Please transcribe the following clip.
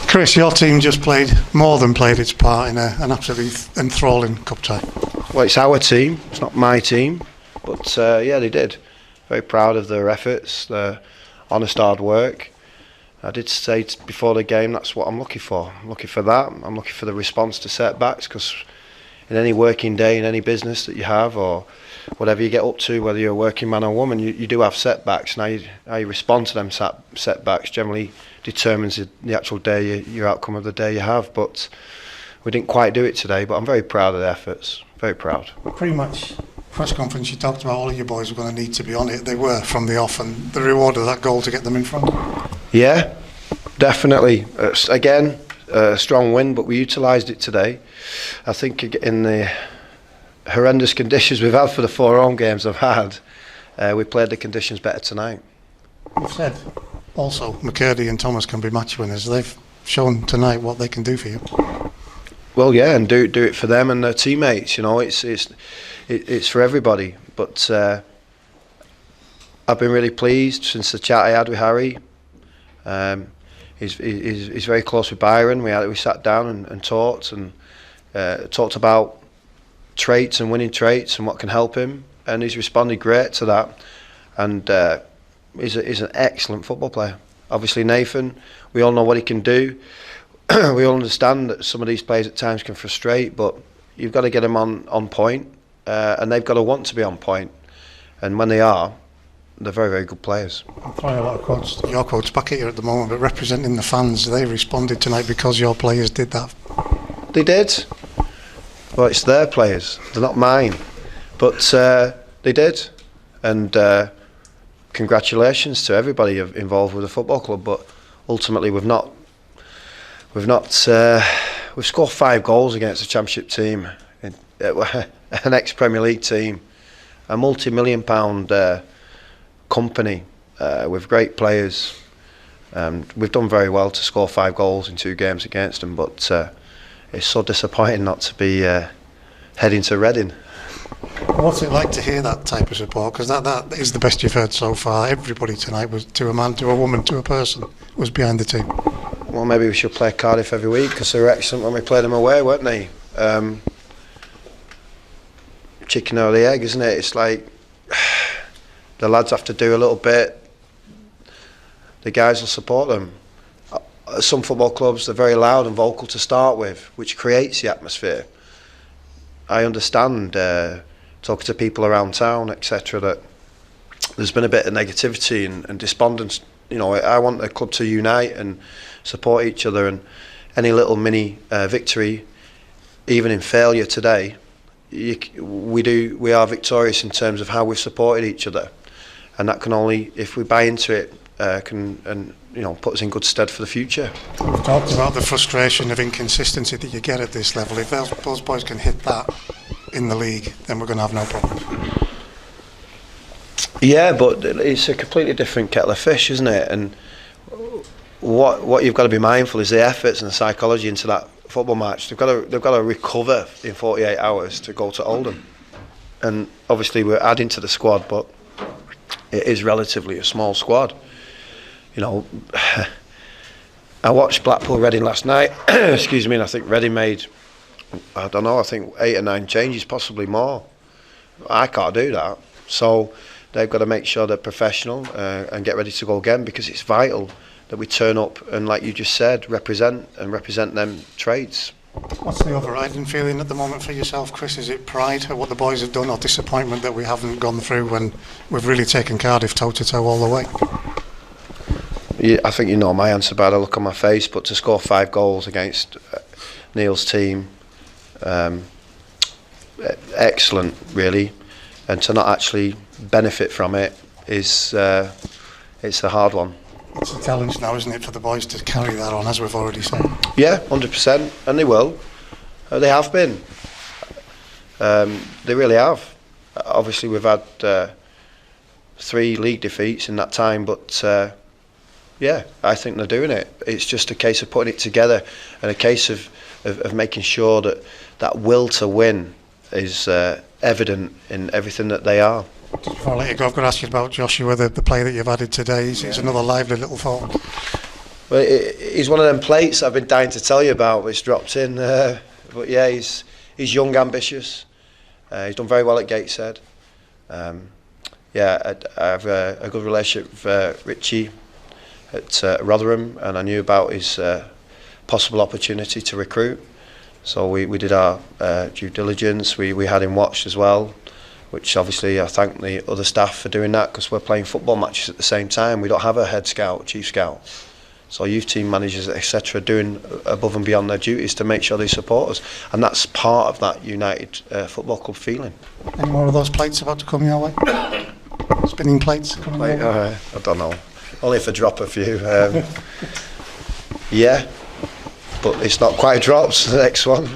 Chris, your team just more than played its part in an absolutely enthralling cup tie. Well, it's our team, it's not my team, but yeah, they did. Very proud of their efforts, their honest hard work. I did say before the game that's what I'm looking for. I'm looking for that. I'm looking for the response to setbacks, because in any working day, in any business that you have, or whatever you get up to, whether you're a working man or woman, you do have setbacks. And how you respond to them setbacks generally determines the actual day, your outcome of the day you have. But we didn't quite do it today, but I'm very proud of the efforts. Very proud. Pre-match press conference, you talked about all of your boys were going to need to be on it. They were from the off, and the reward of that goal to get them in front. Yeah, definitely. Again, a strong win, but we utilised it today. I think in the horrendous conditions we've had for the 4 home games I've had, we played the conditions better tonight. You've said also McCurdy and Thomas can be match winners. They've shown tonight what they can do for you. Well, yeah, and do it for them and their teammates. You know, it's for everybody. But I've been really pleased since the chat I had with Harry. He's very close with Byron. We sat down and talked about traits and winning traits and what can help him, and he's responded great to that. And he's an excellent football player. Obviously Nathan, we all know what he can do. We all understand that some of these players at times can frustrate, but you've got to get them on point, and they've got to want to be on point. And when they are, they're very, very good players. I'm throwing a lot of quotes, your quotes back at you at the moment, but representing the fans, they responded tonight because your players did that. They did. Well, it's their players, they're not mine. But they did. And congratulations to everybody involved with the football club. But ultimately, we've scored 5 goals against a championship team, an ex-Premier League team, a multi-million-pound company with great players. We've done very well to score 5 goals in 2 games against them, but it's so disappointing not to be heading to Reading. What's it like to hear that type of support? Because that is the best you've heard so far. Everybody tonight was, to a man, to a woman, to a person, was behind the team. Well, maybe we should play Cardiff every week, because they were excellent when we played them away, weren't they? Chicken or the egg, isn't it? It's like the lads have to do a little bit, the guys will support them. Some football clubs, they're very loud and vocal to start with, which creates the atmosphere. I understand, talking to people around town, etc., that there's been a bit of negativity and despondence. You know, I want the club to unite and support each other, and any little mini victory, even in failure today, we are victorious in terms of how we've supported each other, and that can only, if we buy into it, can put us in good stead for the future. We've talked about the frustration of inconsistency that you get at this level. If those boys can hit that in the league, then we're going to have no problem. Yeah, but it's a completely different kettle of fish, isn't it? And what you've got to be mindful is the efforts and the psychology into that football match. They've got to recover in 48 hours to go to Oldham. And obviously we're adding to the squad, but it is relatively a small squad. You know, I watched Blackpool Reading last night, excuse me, and I think Reading made, I don't know, I think 8 or 9 changes, possibly more. I can't do that. So they've got to make sure they're professional and get ready to go again, because it's vital that we turn up and, like you just said, represent them traits. What's the overriding feeling at the moment for yourself, Chris? Is it pride at what the boys have done, or disappointment that we haven't gone through when we've really taken Cardiff toe-to-toe all the way? Yeah, I think you know my answer by the look on my face, but to score 5 goals against Neil's team, excellent, really, and to not actually benefit from it is it's a hard one. It's a challenge now, isn't it, for the boys to carry that on, as we've already said? Yeah, 100%, and they will. They have been. They really have. Obviously, we've had 3 league defeats in that time, but yeah, I think they're doing it. It's just a case of putting it together, and a case of making sure that will to win is evident in everything that they are. Just before I let you go, I've got to ask you about Joshua, the player that you've added today. He's another lively little forward. Well, he's one of them plates I've been dying to tell you about, which dropped in. But yeah, he's young, ambitious. He's done very well at Gateshead. Yeah, I have a good relationship with Richie at Rotherham, and I knew about his possible opportunity to recruit. So we did our due diligence. We had him watched as well, which obviously I thank the other staff for doing that, because we're playing football matches at the same time. We don't have a head scout, chief scout. So youth team managers, etc., doing above and beyond their duties to make sure they support us, and that's part of that United Football Club feeling. Any more of those plates about to come your way? Spinning plates coming your way? I don't know. Only if I drop a few. Yeah, but it's not quite drops. The next one.